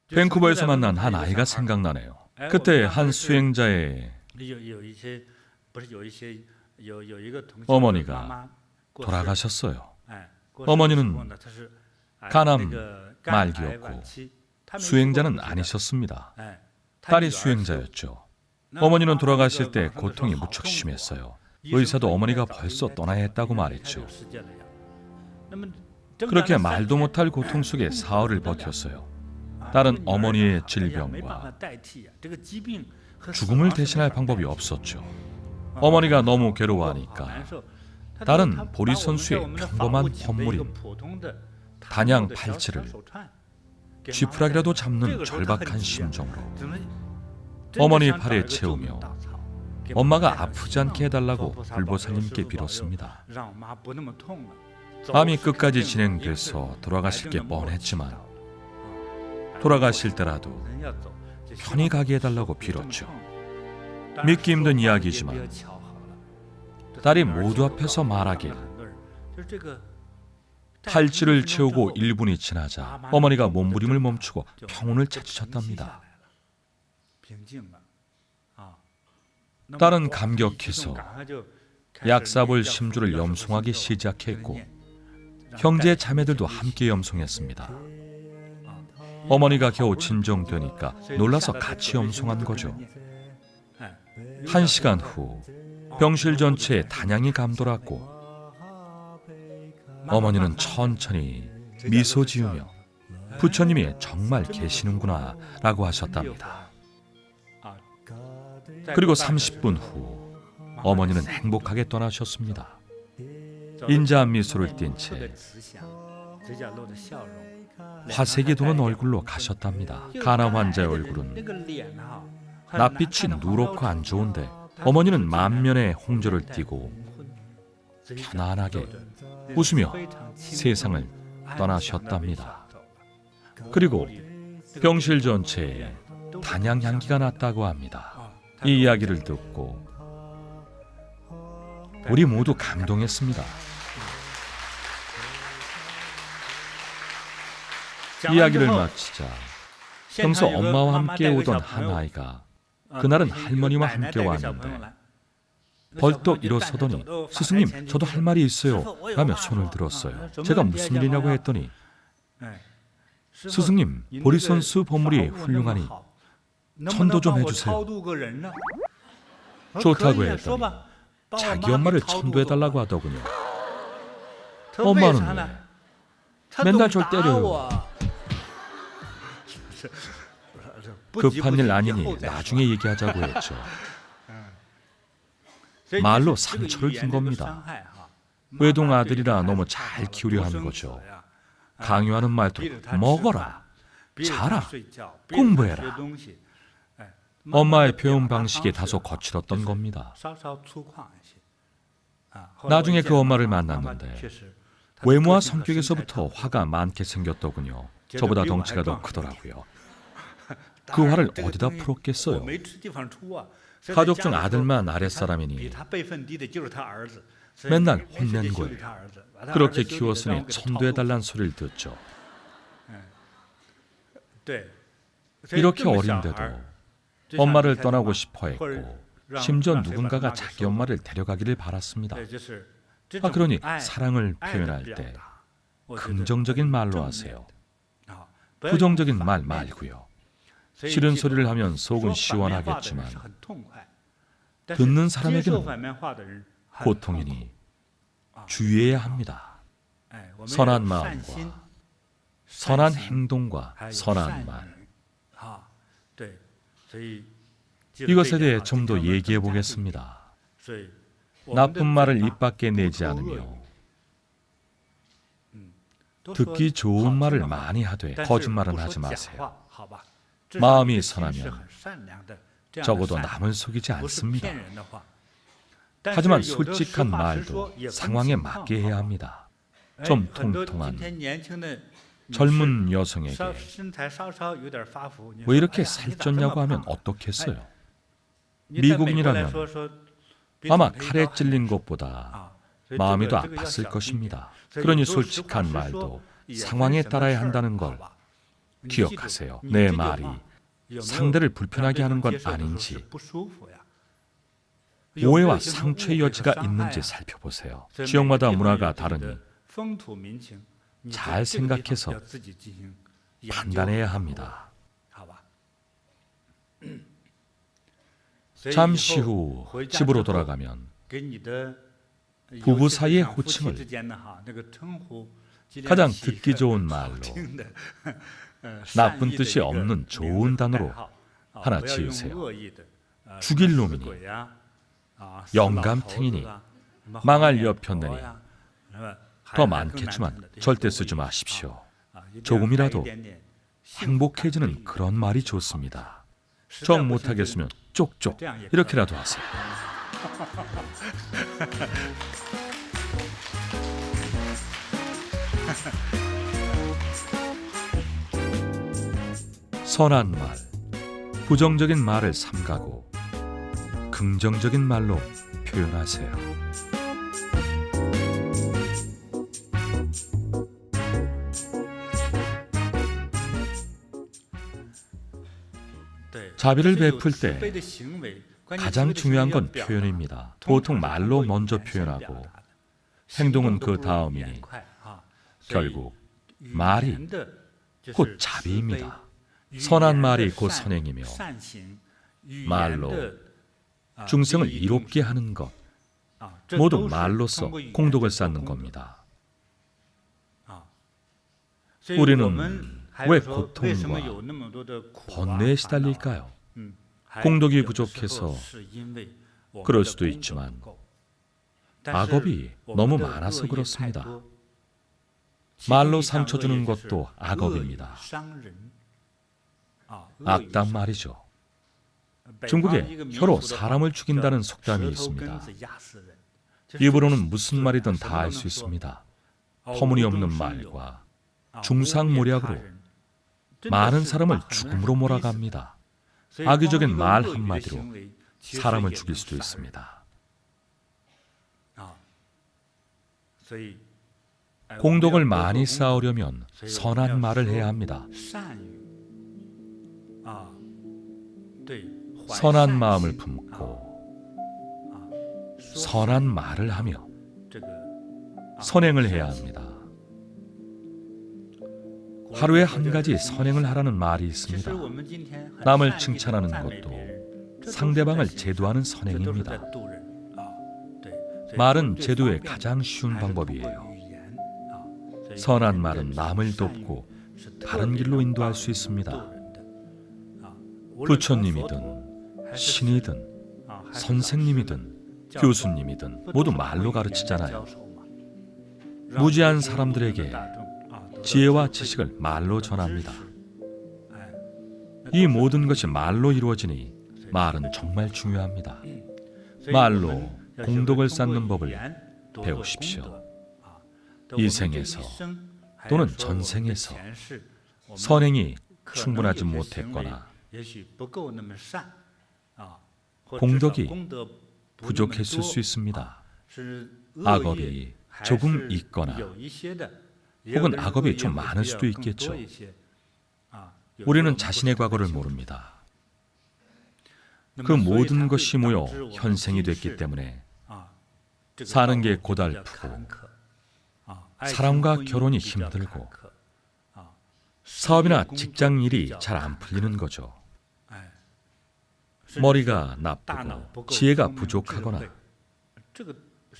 밴쿠버에서 만난 한 아이가 생각나네요. 그때 한 수행자의 어머니가 돌아가셨어요. 어머니는 간암 말기였고 수행자는 아니셨습니다. 딸이 수행자였죠. 어머니는 돌아가실 때 고통이 무척 심했어요. 의사도 어머니가 벌써 떠나야 했다고 말했죠. 그렇게 말도 못할 고통 속에 사흘을 버텼어요. 딸은 어머니의 질병과 죽음을 대신할 방법이 없었죠. 어머니가 너무 괴로워하니까 딸은 보리 선수의 평범한 헌물인 단양 팔찌를 쥐푸락이라도 잡는 절박한 심정으로 어머니 팔에 채우며 엄마가 아프지 않게 해달라고 불보살님께 빌었습니다. 암이 끝까지 진행돼서 돌아가실 게 뻔했지만 돌아가실 때라도 편히 가게 해달라고 빌었죠. 믿기 힘든 이야기지만 딸이 모두 앞에서 말하길 팔찌를 채우고 1분이 지나자 어머니가 몸부림을 멈추고 평온을 찾으셨답니다. 딸은 감격해서 약사볼 심주를 염송하기 시작했고 형제 자매들도 함께 염송했습니다. 어머니가 겨우 진정되니까 놀라서 같이 염송한 거죠. 1시간 후 병실 전체에 단양이 감돌았고 어머니는 천천히 미소 지으며 부처님이 정말 계시는구나 라고 하셨답니다. 그리고 30분 후 어머니는 행복하게 떠나셨습니다. 인자한 미소를 띤 채 화색이 도는 얼굴로 가셨답니다. 간암 환자의 얼굴은 낯빛이 누렇고 안 좋은데 어머니는 만면에 홍조를 띠고 편안하게 웃으며 세상을 떠나셨답니다. 그리고 병실 전체에 단양 향기가 났다고 합니다. 이 이야기를 듣고 우리 모두 감동했습니다. 이야기를 마치자 평소 엄마와 함께 오던 한 아이가 그날은 할머니와 함께 왔는데 벌떡 일어서더니 스승님, 저도 할 말이 있어요 라며 손을 들었어요. 제가 무슨 일이냐고 했더니 스승님, 보리선수 법물이 훌륭하니 천도 좀 해주세요. 좋다고 했더니 자기 엄마를 천도해달라고 하더군요. 엄마는 왜? 맨날 절 때려요. 급한 일 아니니 나중에 얘기하자고 했죠. 말로 상처를 준 겁니다. 외동 아들이라 너무 잘 키우려 하는 거죠. 강요하는 말도 먹어라, 자라, 공부해라. 엄마의 표현 방식이 다소 거칠었던 겁니다. 나중에 그 엄마를 만났는데 외모와 성격에서부터 화가 많게 생겼더군요. 저보다 덩치가 더 크더라고요. 그 화를 어디다 풀었겠어요. 가족 중 아들만 아랫사람이니 맨날 혼낸 거예요. 그렇게 키웠으니 천도해달란 소리를 듣죠. 이렇게 어린데도 엄마를 떠나고 싶어 했고 심지어 누군가가 자기 엄마를 데려가기를 바랐습니다. 그러니 사랑을 표현할 때 긍정적인 말로 하세요. 부정적인 말 말고요. 싫은 소리를 하면 속은 시원하겠지만 듣는 사람에게는 고통이니 주의해야 합니다. 선한 마음과 선한 행동과 선한 말, 이것에 대해 좀 더 얘기해 보겠습니다. 나쁜 말을 입 밖에 내지 않으며 듣기 좋은 말을 많이 하되 거짓말은 하지 마세요. 마음이 선하면 적어도 남을 속이지 않습니다. 하지만 솔직한 말도 상황에 맞게 해야 합니다. 좀 통통한 젊은 여성에게 왜 이렇게 살쪘냐고 하면 어떻겠어요? 미국인이라면 아마 칼에 찔린 것보다 마음이 더 아팠을 것입니다. 그러니 솔직한 말도 상황에 따라야 한다는 걸 기억하세요. 내 말이 상대를 불편하게 하는 건 아닌지, 오해와 상처의 여지가 있는지 살펴보세요. 지역마다 문화가 다르니 잘 생각해서 판단해야 합니다. 잠시 후 집으로 돌아가면 부부 사이의 호칭을 가장 듣기 좋은 말로, 나쁜 뜻이 없는 좋은 단어로 하나 지으세요. 죽일 놈이니, 영감탱이니, 망할 여편네니, 더 많겠지만 절대 쓰지 마십시오. 조금이라도 행복해지는 그런 말이 좋습니다. 정 못하겠으면 쪽쪽 이렇게라도 하세요. 선한 말, 부정적인 말을 삼가고 긍정적인 말로 표현하세요. 자비를 베풀 때 가장 중요한 건 표현입니다. 보통 말로 먼저 표현하고 행동은 그 다음이니 결국 말이 곧 자비입니다. 선한 말이 곧 선행이며 말로 중생을 이롭게 하는 것, 모두 말로써 공덕을 쌓는 겁니다. 우리는 왜 고통과 번뇌에 시달릴까요? 공덕이 부족해서 그럴 수도 있지만 악업이 너무 많아서 그렇습니다. 말로 상처 주는 것도 악업입니다. 악담 말이죠. 중국에 혀로 사람을 죽인다는 속담이 있습니다. 입으로는 무슨 말이든 다 할 수 있습니다. 터무니없는 말과 중상모략으로 많은 사람을 죽음으로 몰아갑니다. 악의적인 말 한마디로 사람을 죽일 수도 있습니다. 공덕을 많이 쌓으려면 선한 말을 해야 합니다. 선한 마음을 품고 선한 말을 하며 선행을 해야 합니다. 하루에 한 가지 선행을 하라는 말이 있습니다. 남을 칭찬하는 것도 상대방을 제도하는 선행입니다. 말은 제도의 가장 쉬운 방법이에요. 선한 말은 남을 돕고 바른 길로 인도할 수 있습니다. 부처님이든 신이든 선생님이든 교수님이든 모두 말로 가르치잖아요. 무지한 사람들에게 지혜와 지식을 말로 전합니다. 이 모든 것이 말로 이루어지니 말은 정말 중요합니다. 말로 공덕을 쌓는 법을 배우십시오. 이 생에서 또는 전생에서 선행이 충분하지 못했거나 공덕이 부족했을 수 있습니다. 악업이 조금 있거나 혹은 악업이 좀 많을 수도 있겠죠. 우리는 자신의 과거를 모릅니다. 그 모든 것이 모여 현생이 됐기 때문에 사는 게 고달프고 사람과 결혼이 힘들고 사업이나 직장 일이 잘 안 풀리는 거죠. 머리가 나쁘고 지혜가 부족하거나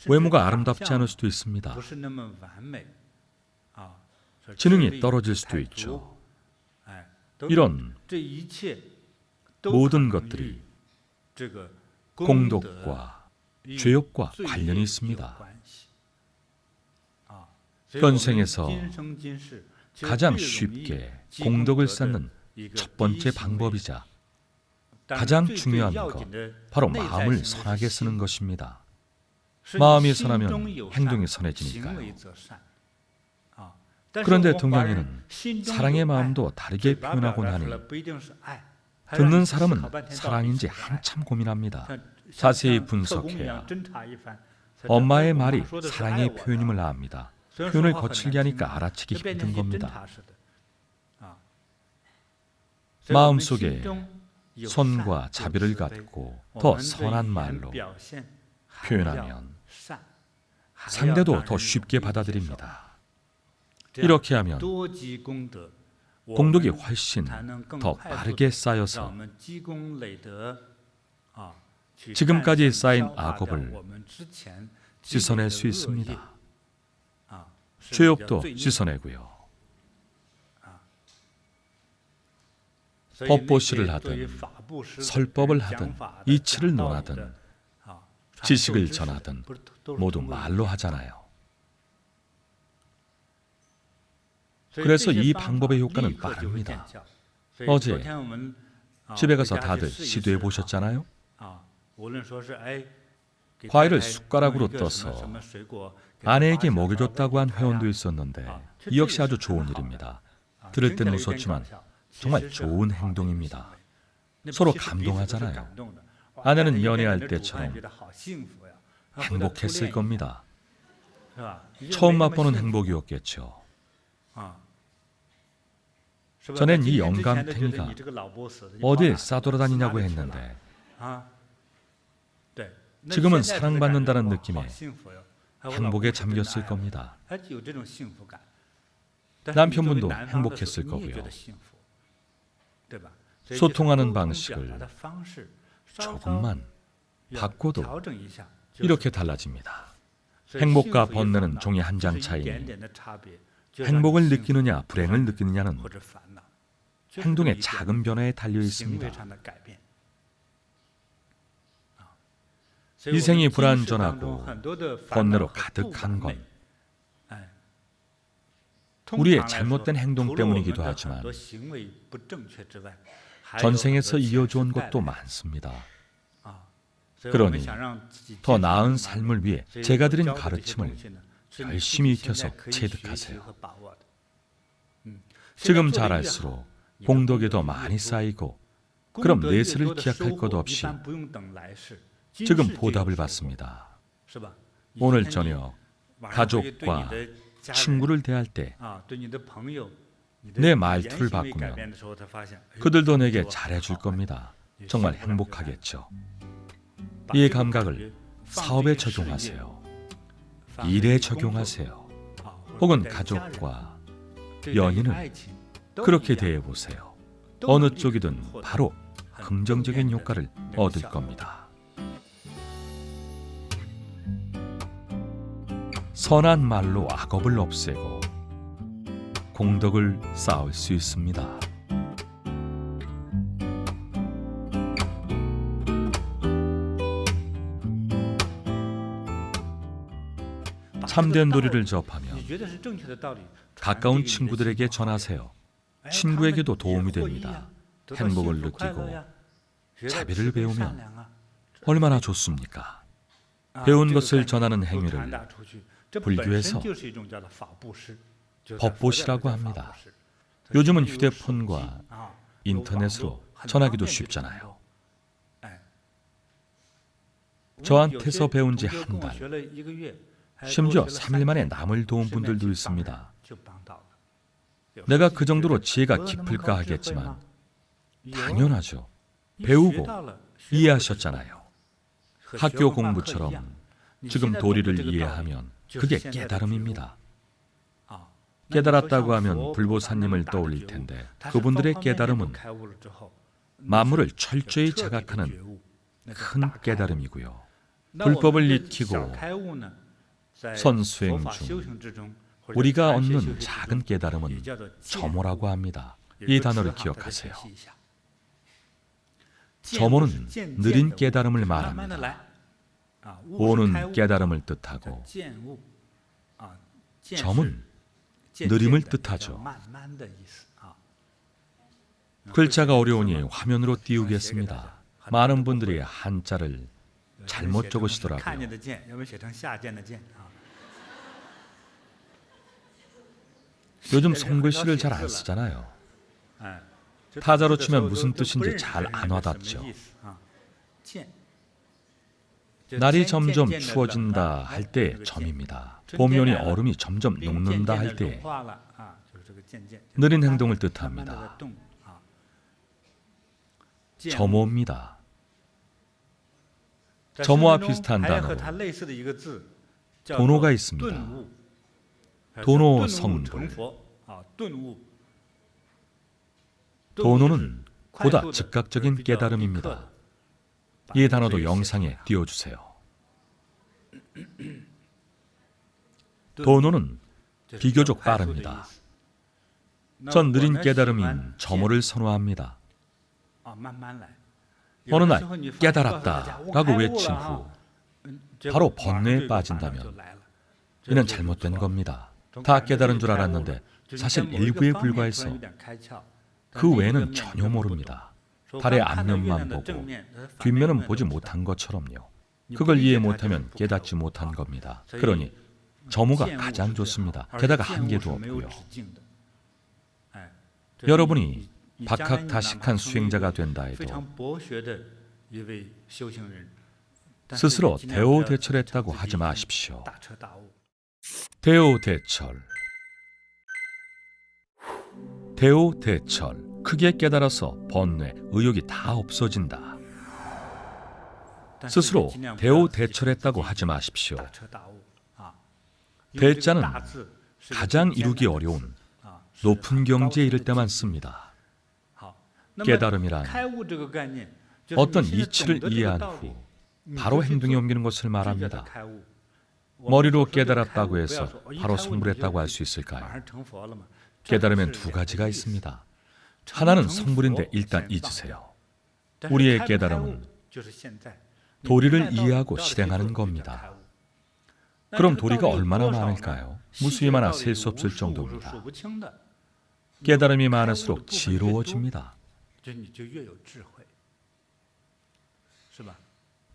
외모가 아름답지 않을 수도 있습니다. 지능이 떨어질 수도 있죠. 이런 모든 것들이 공덕과 죄업과 관련이 있습니다. 현생에서 가장 쉽게 공덕을 쌓는 첫 번째 방법이자 가장 중요한 것, 바로 마음을 선하게 쓰는 것입니다. 마음이 선하면 행동이 선해지니까요. 그런데 동양인은 사랑의 마음도 다르게 표현하곤 하니 듣는 사람은 사랑인지 한참 고민합니다. 자세히 분석해야 엄마의 말이 사랑의 표현임을 압니다. 표현을 거칠게 하니까 알아채기 힘든 겁니다. 마음속에 선과 자비를 갖고 더 선한 말로 표현하면 상대도 더 쉽게 받아들입니다. 이렇게 하면 공덕이 훨씬 더 빠르게 쌓여서 지금까지 쌓인 악업을 씻어낼 수 있습니다. 죄업도 씻어내고요. 법보시를 하든 설법을 하든 이치를 논하든 지식을 전하든 모두 말로 하잖아요. 그래서 이 방법의 효과는 빠릅니다. 어제 집에 가서 다들 시도해 보셨잖아요. 과일을 숟가락으로 떠서 아내에게 먹여줬다고 한 회원도 있었는데 이 역시 아주 좋은 일입니다. 들을 때는 웃었지만 정말 좋은 행동입니다. 서로 감동하잖아요. 아내는 연애할 때처럼 행복했을 겁니다. 처음 맛보는 행복이었겠죠. 전엔 이 영감탱이가 어딜 싸돌아다니냐고 했는데 지금은 사랑받는다는 느낌에 행복에 잠겼을 겁니다. 남편분도 행복했을 거고요. 소통하는 방식을 조금만 바꿔도 이렇게 달라집니다. 행복과 번뇌는 종이 한 장 차이니 행복을 느끼느냐 불행을 느끼느냐는 행동의 작은 변화에 달려 있습니다. 이생이 불완전하고 번뇌로 가득한 건 우리의 잘못된 행동 때문이기도 하지만 전생에서 이어져온 것도 많습니다. 그러니 더 나은 삶을 위해 제가 드린 가르침을 열심히 익혀서 체득하세요. 지금 잘할수록 공덕이 더 많이 쌓이고 그럼 내세를 기약할 것 없이 지금 보답을 받습니다. 오늘 저녁 가족과 친구를 대할 때 내 말투를 바꾸면 그들도 내게 잘해줄 겁니다. 정말 행복하겠죠. 이 감각을 사업에 적용하세요. 일에 적용하세요. 혹은 가족과 연인을 그렇게 대해보세요. 어느 쪽이든 바로 긍정적인 효과를 얻을 겁니다. 선한 말로 악업을 없애고 공덕을 쌓을 수 있습니다. 참된 도리를 접하면 가까운 친구들에게 전하세요. 친구에게도 도움이 됩니다. 행복을 느끼고 자비를 배우면 얼마나 좋습니까? 배운 것을 전하는 행위를 불교에서 법보시라고 합니다. 요즘은 휴대폰과 인터넷으로 전하기도 쉽잖아요. 저한테서 배운 지 한 달, 심지어 3일 만에 남을 도운 분들도 있습니다. 내가 그 정도로 지혜가 깊을까 하겠지만 당연하죠. 배우고 이해하셨잖아요. 학교 공부처럼 지금 도리를 이해하면 그게 깨달음입니다. 깨달았다고 하면 불보살님을 떠올릴 텐데 그분들의 깨달음은 만물을 철저히 자각하는 큰 깨달음이고요. 불법을 익히고 선수행 중 우리가 얻는 작은 깨달음은 점호라고 합니다. 이 단어를 기억하세요. 점호는 느린 깨달음을 말합니다. 오는 깨달음을 뜻하고 점은 느림을 뜻하죠. 글자가 어려우니 화면으로 띄우겠습니다. 많은 분들이 한자를 잘못 적으시더라고요. 요즘 손글씨를 잘 안 쓰잖아요. 타자로 치면 무슨 뜻인지 잘 안 와닿죠. 날이 점점 추워진다 할 때 점입니다. 봄이 오니 얼음이 점점 녹는다 할 때 느린 행동을 뜻합니다. 점호입니다. 점호와 비슷한 단어로 도노가 있습니다. 도노 성불. 도노는 보다 즉각적인 깨달음입니다. 이 단어도 영상에 띄워주세요. 도노는 비교적 빠릅니다. 전 느린 깨달음인 점호를 선호합니다. 어느 날 깨달았다라고 외친 후 바로 번뇌에 빠진다면 이는 잘못된 겁니다. 다 깨달은 줄 알았는데 사실 일부에 불과해서 그 외에는 전혀 모릅니다. 달의 앞면만 보고 뒷면은 보지 못한 것처럼요. 그걸 이해 못하면 깨닫지 못한 겁니다. 그러니 점호가 가장 좋습니다. 게다가 한계도 없고요. 여러분이 박학다식한 수행자가 된다 해도 스스로 대오대철했다고 하지 마십시오. 대오대철. 대오대철. 크게 깨달아서 번뇌, 의욕이 다 없어진다. 스스로 대오대철했다고 하지 마십시오. 대자는 가장 이루기 어려운 높은 경지에 이를 때만 씁니다. 깨달음이란 어떤 이치를 이해한 후 바로 행동에 옮기는 것을 말합니다. 머리로 깨달았다고 해서 바로 성불했다고 할 수 있을까요? 깨달으면 두 가지가 있습니다. 하나는 성불인데 일단 잊으세요. 우리의 깨달음은 도리를 이해하고 실행하는 겁니다. 그럼 도리가 얼마나 많을까요? 무수히마나 셀 수 없을 정도입니다. 깨달음이 많을수록 지루해집니다.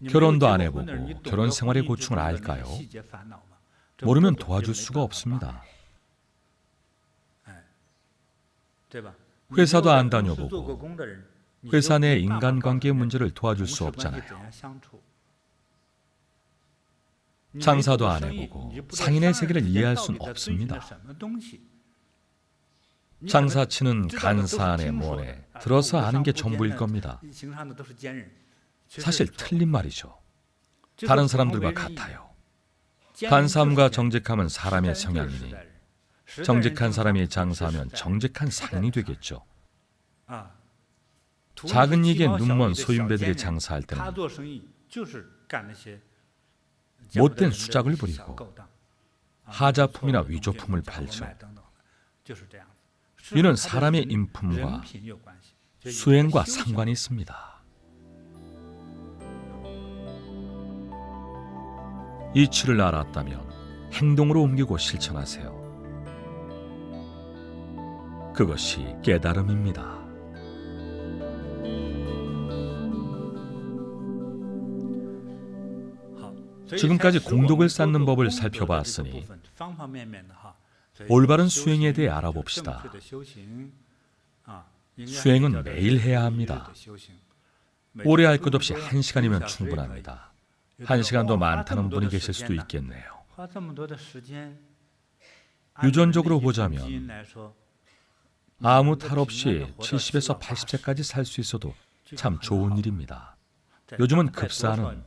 결혼도 안 해보고 결혼 생활의 고충을 알까요? 모르면 도와줄 수가 없습니다. 회사도 안 다녀보고 회사 내 인간관계 문제를 도와줄 수 없잖아요. 장사도 안 해보고 상인의 세계를 이해할 수는 없습니다. 장사치는 간사안에 뭐네 들어서 아는 게 전부일 겁니다. 사실 틀린 말이죠. 다른 사람들과 같아요. 간사함과 정직함은 사람의 성향이니 정직한 사람이 장사하면 정직한 상인이 되겠죠. 작은 이익에 눈먼 소인배들이 장사할 때는 못된 수작을 부리고 하자품이나 위조품을 팔죠. 이는 사람의 인품과 수행과 상관이 있습니다. 이치를 알았다면 행동으로 옮기고 실천하세요. 그것이 깨달음입니다. 지금까지 공덕을 쌓는 법을 살펴봤으니 올바른 수행에 대해 알아봅시다. 수행은 매일 해야 합니다. 오래 할 것 없이 1시간이면 충분합니다. 1시간도 많다는 분이 계실 수도 있겠네요. 유전적으로 보자면 아무 탈 없이 70에서 80세까지 살 수 있어도 참 좋은 일입니다. 요즘은 급사하는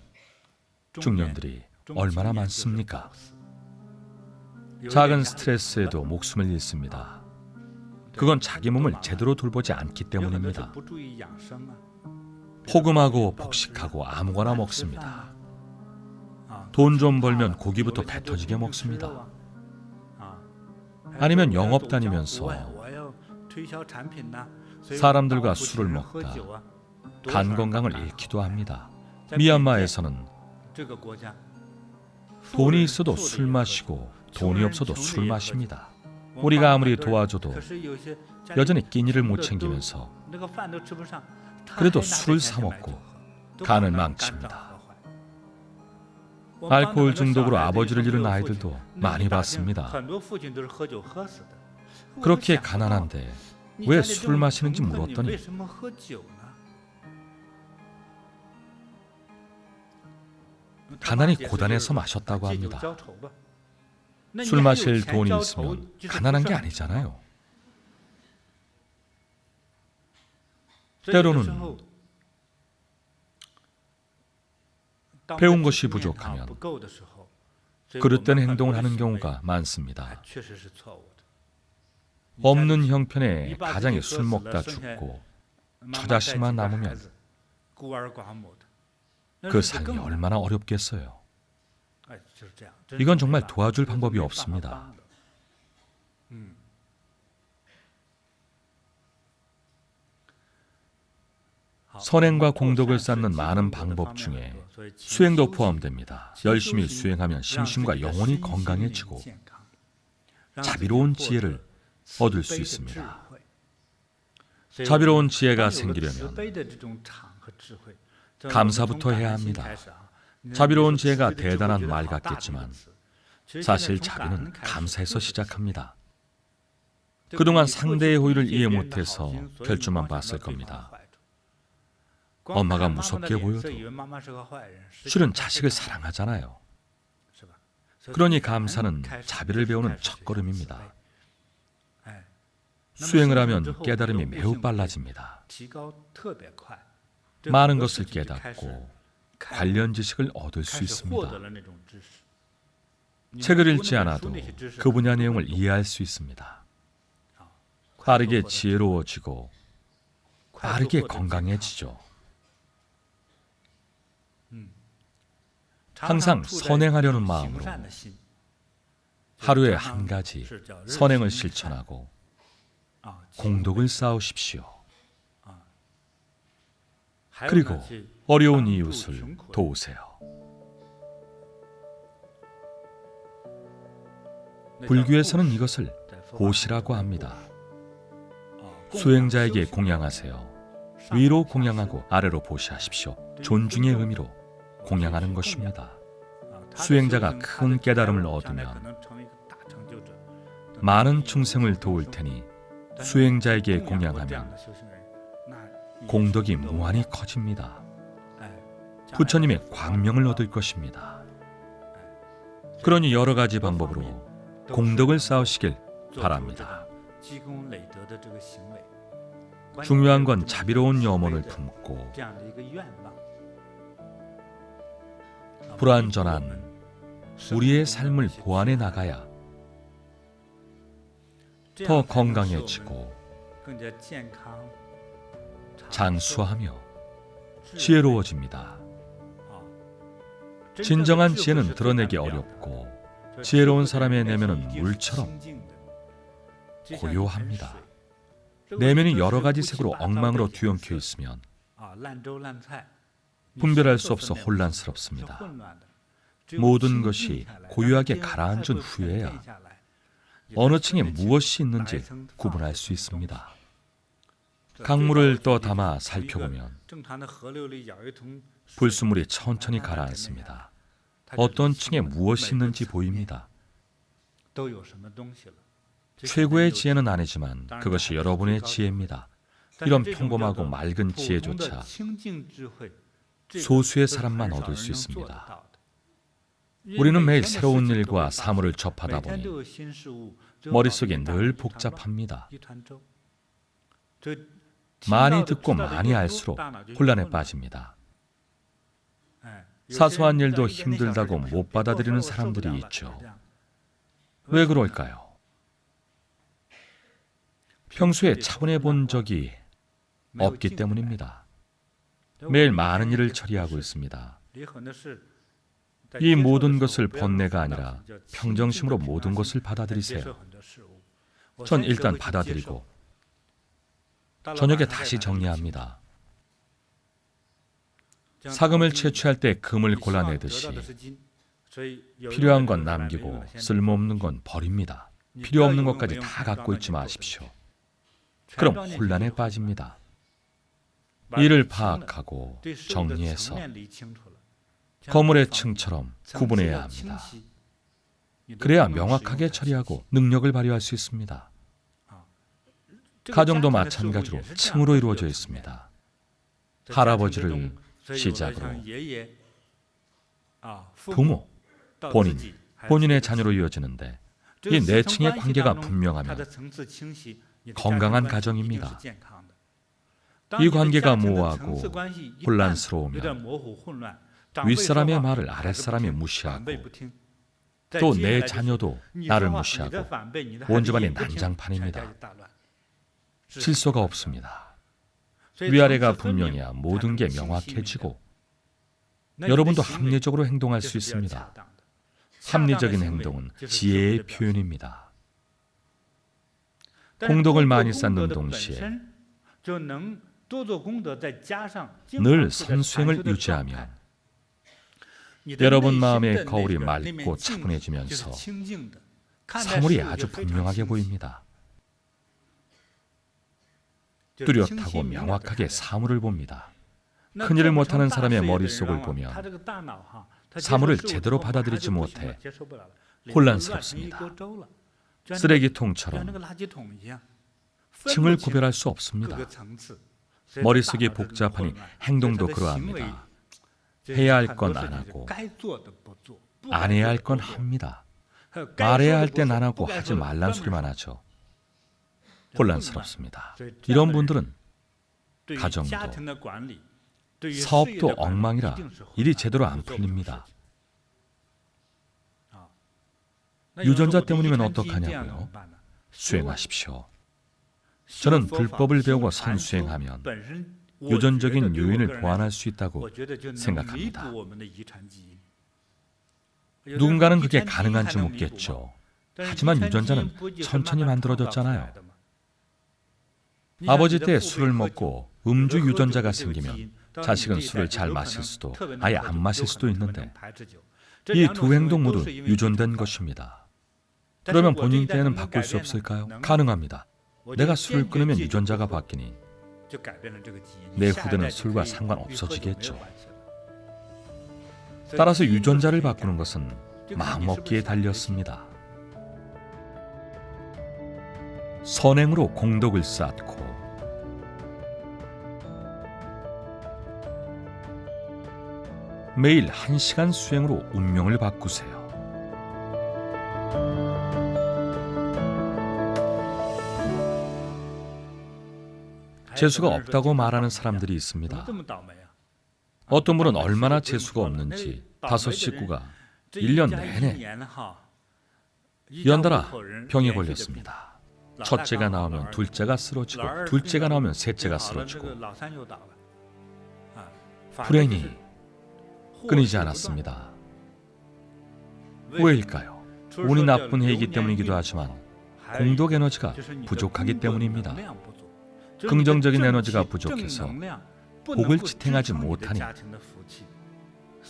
중년들이 얼마나 많습니까? 작은 스트레스에도 목숨을 잃습니다. 그건 자기 몸을 제대로 돌보지 않기 때문입니다. 포금하고 폭식하고 아무거나 먹습니다. 돈 좀 벌면 고기부터 배 터지게 먹습니다. 아니면 영업 다니면서 사람들과 술을 먹다 간 건강을 잃기도 합니다. 미얀마에서는 돈이 있어도 술 마시고 돈이 없어도 술을 마십니다. 우리가 아무리 도와줘도 여전히 끼니를 못 챙기면서 그래도 술을 사 먹고 간을 망칩니다. 알코올 중독으로 아버지를 잃은 아이들도 많이 봤습니다. 그렇게 가난한데 왜 술을 마시는지 물었더니 가난이 고단해서 마셨다고 합니다. 술 마실 돈이 있으면 가난한 게 아니잖아요. 때로는 배운 것이 부족하면 그릇된 행동을 하는 경우가 많습니다. 없는 형편에 가장이 술 먹다 죽고 처자식만 남으면 그 삶이 얼마나 어렵겠어요. 이건 정말 도와줄 방법이 없습니다. 선행과 공덕을 쌓는 많은 방법 중에 수행도 포함됩니다. 열심히 수행하면 심신과 영혼이 건강해지고 자비로운 지혜를 얻을 수 있습니다. 자비로운 지혜가 생기려면 감사부터 해야 합니다. 자비로운 지혜가 대단한 말 같겠지만 사실 자비는 감사에서 시작합니다. 그동안 상대의 호의를 이해 못해서 결점만 봤을 겁니다. 엄마가 무섭게 보여도 실은 자식을 사랑하잖아요. 그러니 감사는 자비를 배우는 첫걸음입니다. 수행을 하면 깨달음이 매우 빨라집니다. 많은 것을 깨닫고 관련 지식을 얻을 수 있습니다. 책을 읽지 않아도 그 분야 내용을 이해할 수 있습니다. 빠르게 지혜로워지고 빠르게 건강해지죠. 항상 선행하려는 마음으로 하루에 한 가지 선행을 실천하고 공덕을 쌓으십시오. 그리고 어려운 이웃을 도우세요. 불교에서는 이것을 보시라고 합니다. 수행자에게 공양하세요. 위로 공양하고 아래로 보시하십시오. 존중의 의미로 공양하는 것입니다. 수행자가 큰 깨달음을 얻으면 많은 충생을 도울 테니 수행자에게 공양하면 공덕이 무한히 커집니다. 부처님의 광명을 얻을 것입니다. 그러니 여러 가지 방법으로 공덕을 쌓으시길 바랍니다. 중요한 건 자비로운 염원을 품고 불완전한 우리의 삶을 보완해 나가야 더 건강해지고 장수하며 지혜로워집니다. 진정한 지혜는 드러내기 어렵고 지혜로운 사람의 내면은 물처럼 고요합니다. 내면이 여러 가지 색으로 엉망으로 뒤엉켜 있으면 분별할 수 없어 혼란스럽습니다. 모든 것이 고요하게 가라앉은 후에야 어느 층에 무엇이 있는지 구분할 수 있습니다. 강물을 떠 담아 살펴보면 불순물이 천천히 가라앉습니다. 어떤 층에 무엇이 있는지 보입니다. 최고의 지혜는 아니지만 그것이 여러분의 지혜입니다. 이런 평범하고 맑은 지혜조차 소수의 사람만 얻을 수 있습니다. 우리는 매일 새로운 일과 사물을 접하다 보니 머릿속이 늘 복잡합니다. 많이 듣고 많이 알수록 혼란에 빠집니다. 사소한 일도 힘들다고 못 받아들이는 사람들이 있죠. 왜 그럴까요? 평소에 차분해 본 적이 없기 때문입니다. 매일 많은 일을 처리하고 있습니다. 이 모든 것을 번뇌가 아니라 평정심으로 모든 것을 받아들이세요. 전 일단 받아들이고 저녁에 다시 정리합니다. 사금을 채취할 때 금을 골라내듯이 필요한 건 남기고 쓸모없는 건 버립니다. 필요 없는 것까지 다 갖고 있지 마십시오. 그럼 혼란에 빠집니다. 이를 파악하고 정리해서 거물의 층처럼 구분해야 합니다. 그래야 명확하게 처리하고 능력을 발휘할 수 있습니다. 가정도 마찬가지로 층으로 이루어져 있습니다. 할아버지를 시작으로 부모, 본인의 자녀로 이어지는데 이 네 층의 관계가 분명하면 건강한 가정입니다. 이 관계가 모호하고 혼란스러우면 윗사람의 말을 아랫사람이 무시하고 또 내 자녀도 나를 무시하고 온 집안이 난장판입니다. 질서가 없습니다. 위아래가 분명해야 모든 게 명확해지고 여러분도 합리적으로 행동할 수 있습니다. 합리적인 행동은 지혜의 표현입니다. 공덕을 많이 쌓는 동시에 늘 선수행을 유지하면 여러분 마음의 거울이 맑고 차분해지면서 사물이 아주 분명하게 보입니다. 뚜렷하고 명확하게 사물을 봅니다. 큰일을 못하는 사람의 머릿속을 보면 사물을 제대로 받아들이지 못해 혼란스럽습니다. 쓰레기통처럼 층을 구별할 수 없습니다. 머릿속이 복잡하니 행동도 그러합니다. 해야 할 건 안 하고 안 해야 할 건 합니다. 말해야 할 땐 안 하고 하지 말란 소리만 하죠. 혼란스럽습니다. 이런 분들은 가정도 사업도 엉망이라 일이 제대로 안 풀립니다. 유전자 때문이면 어떡하냐고요? 수행하십시오. 저는 불법을 배우고 선수행하면 유전적인 요인을 보완할 수 있다고 생각합니다. 누군가는 그게 가능한지 묻겠죠. 하지만 유전자는 천천히 만들어졌잖아요. 아버지 때 술을 먹고 음주 유전자가 생기면 자식은 술을 잘 마실 수도 아예 안 마실 수도 있는데 이 두 행동 모두 유전된 것입니다. 그러면 본인 때에는 바꿀 수 없을까요? 가능합니다. 내가 술을 끊으면 유전자가 바뀌니 내 후대는 술과 상관없어지겠죠. 따라서 유전자를 바꾸는 것은 마음먹기에 달렸습니다. 선행으로 공덕을 쌓고 매일 1시간 수행으로 운명을 바꾸세요. 재수가 없다고 말하는 사람들이 있습니다. 어떤 분은 얼마나 재수가 없는지 5 식구가 1년 내내 연달아 병에 걸렸습니다. 첫째가 나오면 둘째가 쓰러지고 둘째가 나오면 셋째가 쓰러지고 불행이 끊이지 않았습니다. 왜일까요? 운이 나쁜 해이기 때문이기도 하지만 공덕 에너지가 부족하기 때문입니다. 긍정적인 에너지가 부족해서 복을 지탱하지 못하니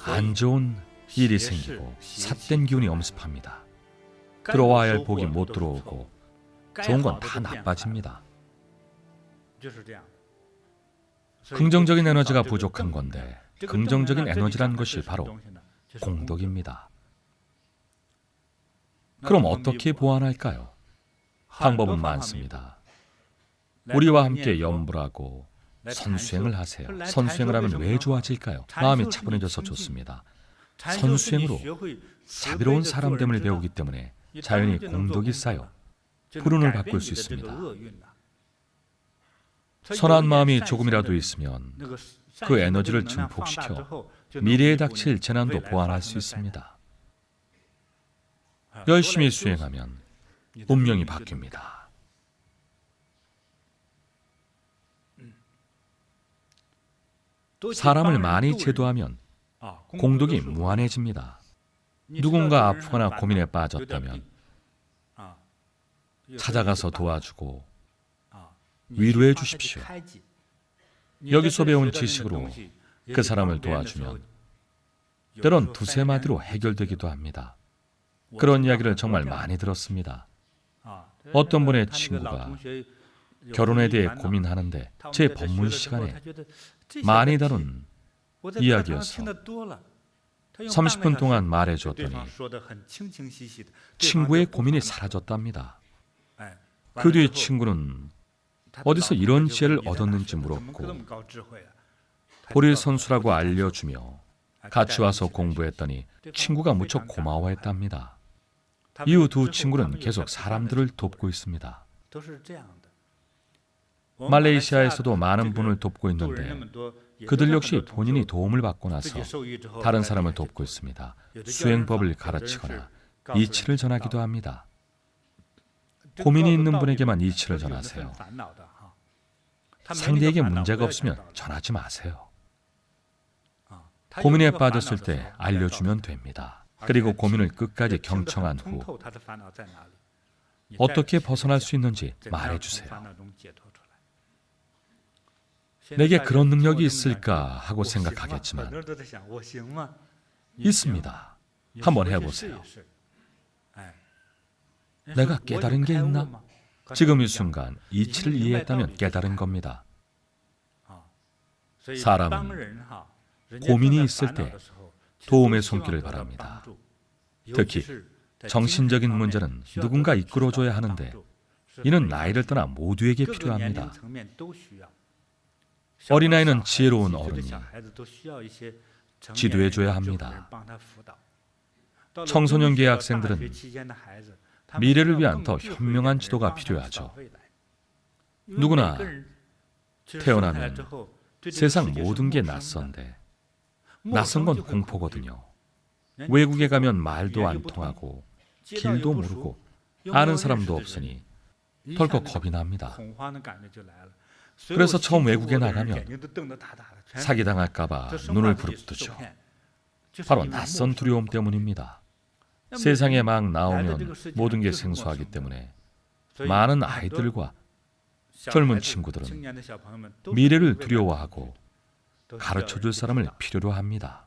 안 좋은 일이 생기고 삿된 기운이 엄습합니다. 들어와야 할 복이 못 들어오고 좋은 건 다 나빠집니다. 긍정적인 에너지가 부족한 건데 긍정적인 에너지란 것이 바로 공덕입니다. 그럼 어떻게 보완할까요? 방법은 많습니다. 우리와 함께 염불하고 선수행을 하세요. 선수행을 하면 왜 좋아질까요? 마음이 차분해져서 좋습니다. 선수행으로 자비로운 사람됨을 배우기 때문에 자연히 공덕이 쌓여 불운을 바꿀 수 있습니다. 선한 마음이 조금이라도 있으면 그 에너지를 증폭시켜 미래에 닥칠 재난도 보완할 수 있습니다. 열심히 수행하면 운명이 바뀝니다. 사람을 많이 제도하면 공덕이 무한해집니다. 누군가 아프거나 고민에 빠졌다면 찾아가서 도와주고 위로해 주십시오. 여기서 배운 지식으로 그 사람을 도와주면 때론 두세 마디로 해결되기도 합니다. 그런 이야기를 정말 많이 들었습니다. 어떤 분의 친구가 결혼에 대해 고민하는데 제 법문 시간에 많이 다룬 이야기여서 30분 동안 말해줬더니 친구의 고민이 사라졌답니다. 그 뒤에 친구는 어디서 이런 지혜를 얻었는지 물었고 보릴 선수라고 알려주며 같이 와서 공부했더니 친구가 무척 고마워했답니다. 이후 두 친구는 계속 사람들을 돕고 있습니다. 말레이시아에서도 많은 분을 돕고 있는데 그들 역시 본인이 도움을 받고 나서 다른 사람을 돕고 있습니다. 수행법을 가르치거나 이치를 전하기도 합니다. 고민이 있는 분에게만 이치를 전하세요. 상대에게 문제가 없으면 전하지 마세요. 고민에 빠졌을 때 알려주면 됩니다. 그리고 고민을 끝까지 경청한 후 어떻게 벗어날 수 있는지 말해주세요. 내게 그런 능력이 있을까 하고 생각하겠지만 있습니다. 한번 해보세요. 내가 깨달은 게 있나? 지금 이 순간 이치를 이해했다면 깨달은 겁니다. 사람은 고민이 있을 때 도움의 손길을 바랍니다. 특히 정신적인 문제는 누군가 이끌어줘야 하는데 이는 나이를 떠나 모두에게 필요합니다. 어린아이는 지혜로운 어른이 지도해줘야 합니다. 청소년기의 학생들은 미래를 위한 더 현명한 지도가 필요하죠. 누구나 태어나면 세상 모든 게 낯선데 낯선 건 공포거든요. 외국에 가면 말도 안 통하고 길도 모르고 아는 사람도 없으니 덜컥 겁이 납니다. 그래서 처음 외국에 나가면 사기당할까 봐 눈을 부릅뜨죠. 바로 낯선 두려움 때문입니다. 세상에 막 나오면 모든 게 생소하기 때문에 많은 아이들과 젊은 친구들은 미래를 두려워하고 가르쳐줄 사람을 필요로 합니다.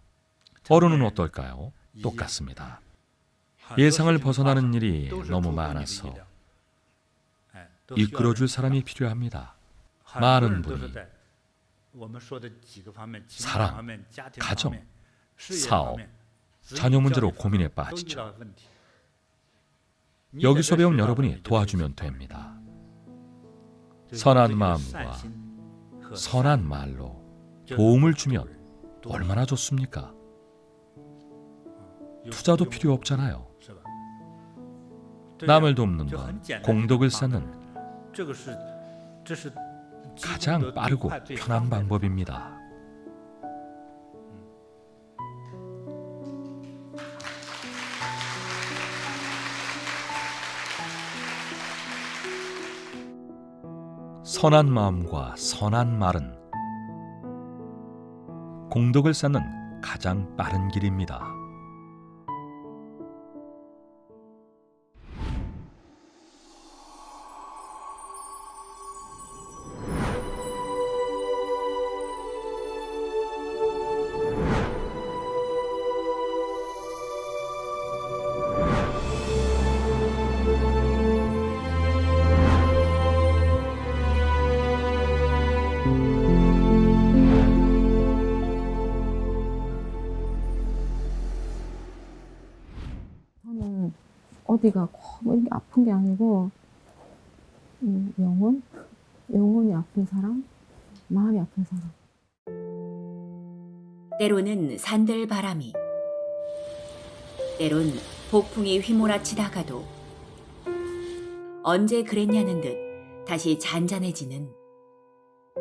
어른은 어떨까요? 똑같습니다. 예상을 벗어나는 일이 너무 많아서 이끌어줄 사람이 필요합니다. 많은 분이 사랑, 가정, 사업, 자녀 문제로 고민에 빠지죠. 여기서 배운 여러분이 도와주면 됩니다. 선한 마음과 선한 말로 도움을 주면 얼마나 좋습니까? 투자도 필요 없잖아요. 남을 돕는 건 공덕을 쌓는 가장 빠르고 편한 방법입니다. 선한 마음과 선한 말은 공덕을 쌓는 가장 빠른 길입니다. 저는 어디가 뭐 이렇게 아픈 게 아니고 영혼이 아픈 사람, 마음이 아픈 사람. 때로는 산들바람이, 때론 폭풍이 휘몰아치다가도 언제 그랬냐는 듯 다시 잔잔해지는,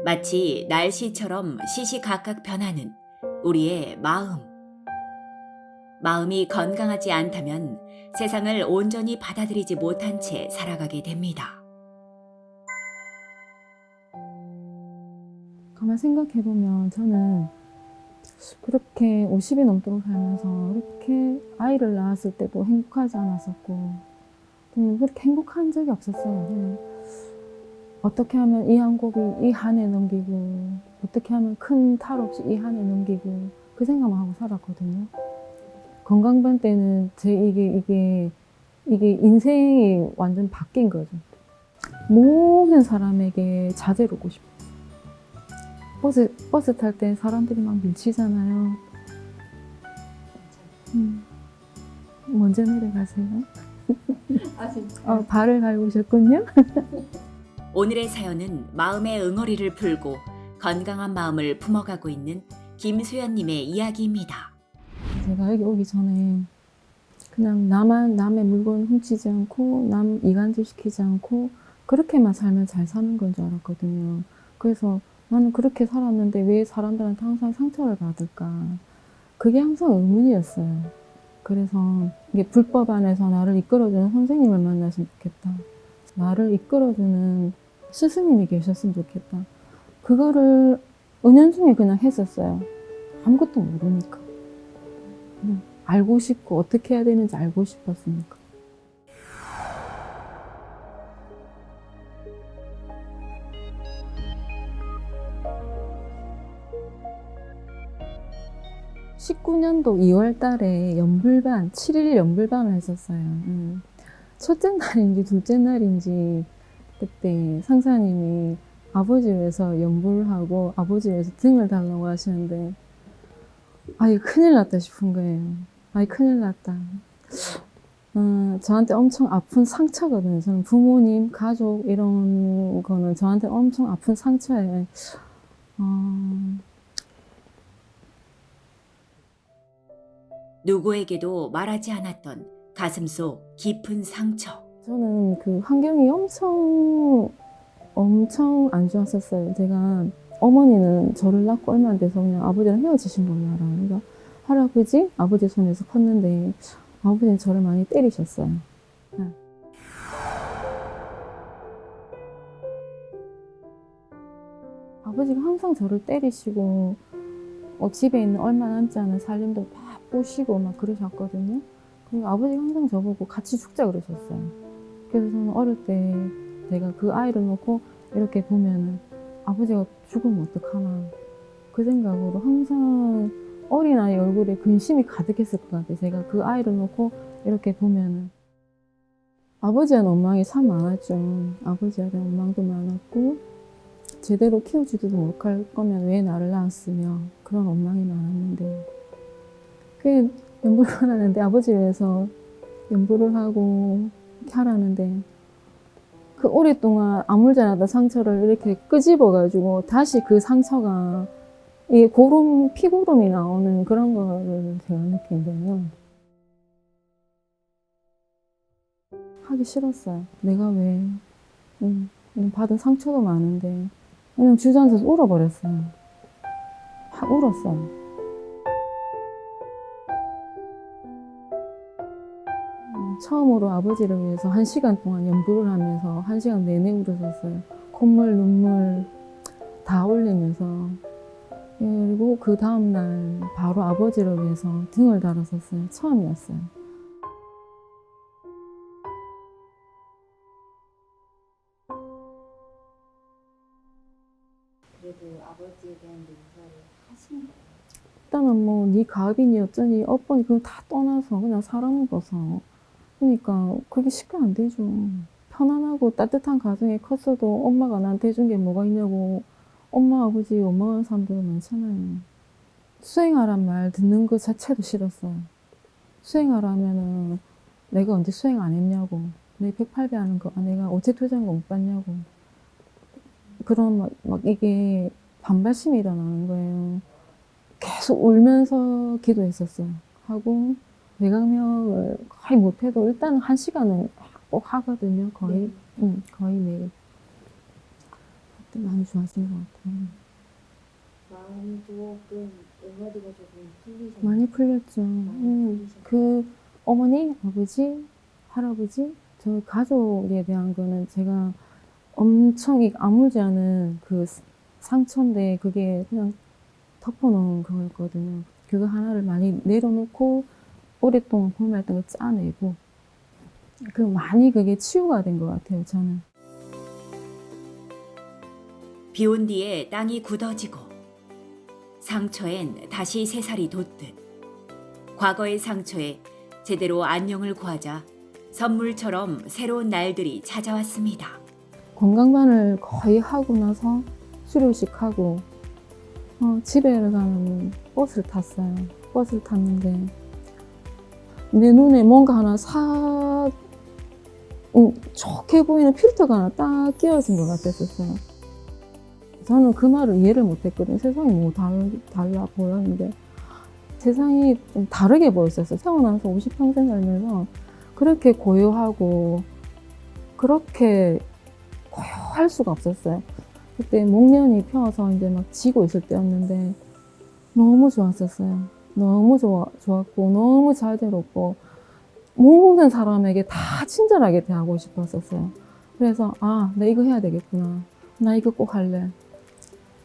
마치 날씨처럼 시시각각 변하는 우리의 마음. 마음이 건강하지 않다면 세상을 온전히 받아들이지 못한 채 살아가게 됩니다. 가만 생각해보면 저는 그렇게 50이 넘도록 살면서 그렇게 아이를 낳았을 때도 행복하지 않았었고 그렇게 행복한 적이 없었어요. 그냥 어떻게 하면 이 한 곡이 이 한 해 넘기고 어떻게 하면 큰 탈 없이 이 한 해 넘기고 그 생각만 하고 살았거든요. 건강변 때는 이게 인생이 완전 바뀐 거죠. 모든 사람에게 자제를 오고 싶어요. 버스 탈 때 사람들이 막 밀치잖아요. 먼저 내려가세요. 발을 갈구셨군요. 오늘의 사연은 마음의 응어리를 풀고 건강한 마음을 품어가고 있는 김수연님의 이야기입니다. 제가 여기 오기 전에 그냥 남의 물건 훔치지 않고 남 이간질 시키지 않고 그렇게만 살면 잘 사는 건 줄 알았거든요. 그래서 나는 그렇게 살았는데 왜 사람들한테 항상 상처를 받을까? 그게 항상 의문이었어요. 그래서 이게 불법 안에서 나를 이끌어주는 선생님을 만났으면 좋겠다. 나를 이끌어주는 스승님이 계셨으면 좋겠다. 그거를 은연중에 그냥 했었어요. 아무것도 모르니까. 그냥 알고 싶고 어떻게 해야 되는지 알고 싶었으니까. (19년도) 2월 달에 연불반, 7일 연불반을 했었어요. 첫째 날인지 둘째 날인지 그때 상사님이 아버지 위해서 연불을 하고 아버지 위해서 등을 달라고 하시는데 아이 큰일 났다 싶은 거예요. 아이 큰일 났다. 저한테 엄청 아픈 상처거든요. 저는 부모님, 가족 이런 거는 저한테 엄청 아픈 상처예요. 누구에게도 말하지 않았던 가슴속 깊은 상처. 저는 그 환경이 엄청 안 좋았었어요. 제가 어머니는 저를 낳고 얼마 안 돼서 그냥 아버지랑 헤어지신 걸로 알아요. 그러니까 할아버지, 아버지 손에서 컸는데 아버지는 저를 많이 때리셨어요. 네. 아버지가 항상 저를 때리시고 집에 있는 얼마 남지 않은 살림도 막 부시고 막 그러셨거든요. 그리고 아버지가 항상 저보고 같이 죽자 그러셨어요. 그래서 저는 어릴 때 제가 그 아이를 놓고 이렇게 보면은 아버지가 죽으면 어떡하나 그 생각으로 항상 어린아이 얼굴에 근심이 가득했을 것 같아요. 제가 그 아이를 놓고 이렇게 보면은 아버지한 원망이 참 많았죠. 아버지에 대한 원망도 많았고 제대로 키우지도 못할 거면 왜 나를 낳았으며 그런 원망이 많았는데 그게 연불을 하는데 아버지 위해서 연불을 하고 이렇게 하라는데 그 오랫동안 아물잖아다 상처를 이렇게 끄집어가지고 다시 그 상처가 이 고름, 피고름이 나오는 그런 거를 제가 느낀 거예요. 하기 싫었어요. 내가 왜 받은 상처도 많은데 그냥 주저앉아서 울어버렸어요. 확 울었어요. 처음으로 아버지를 위해서 1시간 동안 연불을 하면서 1시간 내내 울었었어요. 콧물, 눈물 다 흘리면서. 그리고 그 다음날 바로 아버지를 위해서 등을 달았었어요. 처음이었어요. 그래도 아버지에 대한 용서를 하신 거예요? 일단은 뭐 네 가업이니 어쩌니 어뻔니 그걸 다 떠나서 그냥 살아먹어서 그러니까 그게 쉽게 안 되죠. 편안하고 따뜻한 가정에 컸어도 엄마가 나한테 해준 게 뭐가 있냐고 엄마 아버지 원망하는 사람들은 많잖아요. 수행하란 말 듣는 것 자체도 싫었어요. 수행하라면은 내가 언제 수행 안 했냐고 내 108배 하는 거 내가 어제 투자한 거 못 봤냐고 그런 막 이게 반발심이 일어나는 거예요. 계속 울면서 기도했었어요. 하고 뇌강명을 거의 못해도 일단 1시간은 꼭 하거든요. 거의 거의 매일. 그때 많이 좋아진 것 같아요. 마음이 조금 응어리가 조금 풀리셨나요? 많이 풀렸죠. 풀리셨나요? 그 어머니, 아버지, 할아버지, 저 가족에 대한 거는 제가 엄청 아물지 않은 그 상처인데 그게 그냥 덮어놓은 거였거든요. 그거 하나를 많이 내려놓고 오랫동안 고민했던 걸 짜내고 많이 그게 치유가 된 것 같아요. 저는. 비온 뒤에 땅이 굳어지고 상처엔 다시 새살이 돋듯 과거의 상처에 제대로 안녕을 구하자 선물처럼 새로운 날들이 찾아왔습니다. 건강반을 거의 하고 나서 수료식 하고 집에 가는 버스를 탔어요. 버스를 탔는데 내 눈에 뭔가 하나 좋게 보이는 필터가 하나 딱 끼워진 것 같았었어요. 저는 그 말을 이해를 못했거든요. 세상이 뭐 달라 보였는데 세상이 좀 다르게 보였었어요. 태어나서 50평생 살면서 그렇게 고요하고 그렇게 고요할 수가 없었어요. 그때 목련이 펴서 이제 막 지고 있을 때였는데 너무 좋았었어요. 너무 좋았고 너무 잘 들었고 모든 사람에게 다 친절하게 대하고 싶었었어요. 그래서 아, 나 이거 해야 되겠구나. 나 이거 꼭 할래.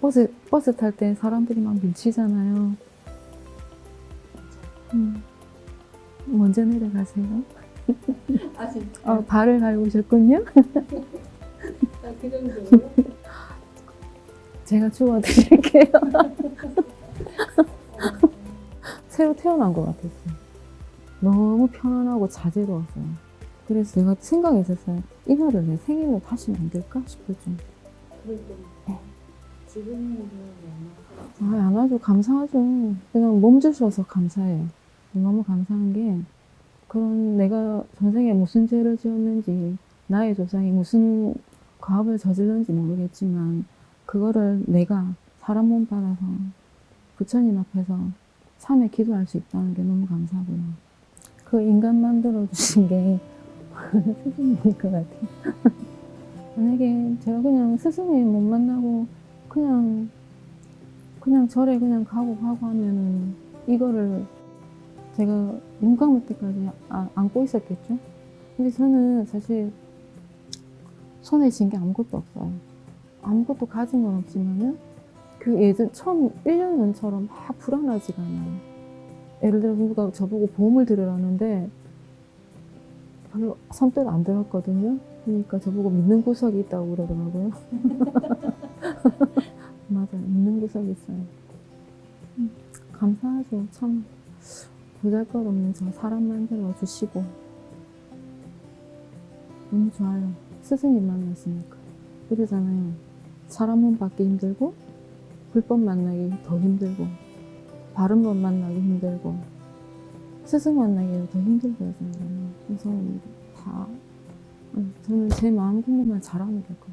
버스 탈 때 사람들이 막 밀치잖아요. 먼저 내려가세요. 아 진짜. 발을 갈고 오셨군요. 그 정도예요? 제가 주워드릴게요. 새로 태어난 것 같았어요. 너무 편안하고 자제로웠어요. 그래서 제가 생각했었어요. 이거를 내 생일로 다시 만들까 싶을 정도. 그럴 때 지금은 그 아주 감사하죠. 그냥 몸 주셔서 감사해요. 너무 감사한 게 그런 내가 전생에 무슨 죄를 지었는지 나의 조상이 무슨 과업을 저질렀는지 모르겠지만 그거를 내가 사람 몸 받아서 부처님 앞에서 참에 기도할 수 있다는 게 너무 감사하고요. 그 인간 만들어 주신 게 스승님일 것 같아요. 만약에 제가 그냥 스승님 못 만나고 그냥 절에 그냥 가고 하면은 이거를 제가 눈 감을 때까지 안고 있었겠죠. 근데 저는 사실 손에 쥔 게 아무것도 없어요. 아무것도 가진 건 없지만은 그 예전 처음 1년 전처럼 막 불안하지가 않아요. 예를 들어 누가 저보고 보험을 들으라는데 별로 선뜻 안 들었거든요. 그러니까 저보고 믿는 구석이 있다고 그러더라고요. 맞아요. 믿는 구석이 있어요. 감사하죠. 참 보잘것없는 저 사람 만들어 주시고 너무 좋아요. 스승님 만났으니까. 그러잖아요. 사람 몸 받기 힘들고 불법 만나기 더 힘들고 바른 법 만나기 힘들고 스승 만나기가 더 힘들고 하잖아요. 그래서 다 저는 제 마음 공부만 잘하면 될 것 같아요.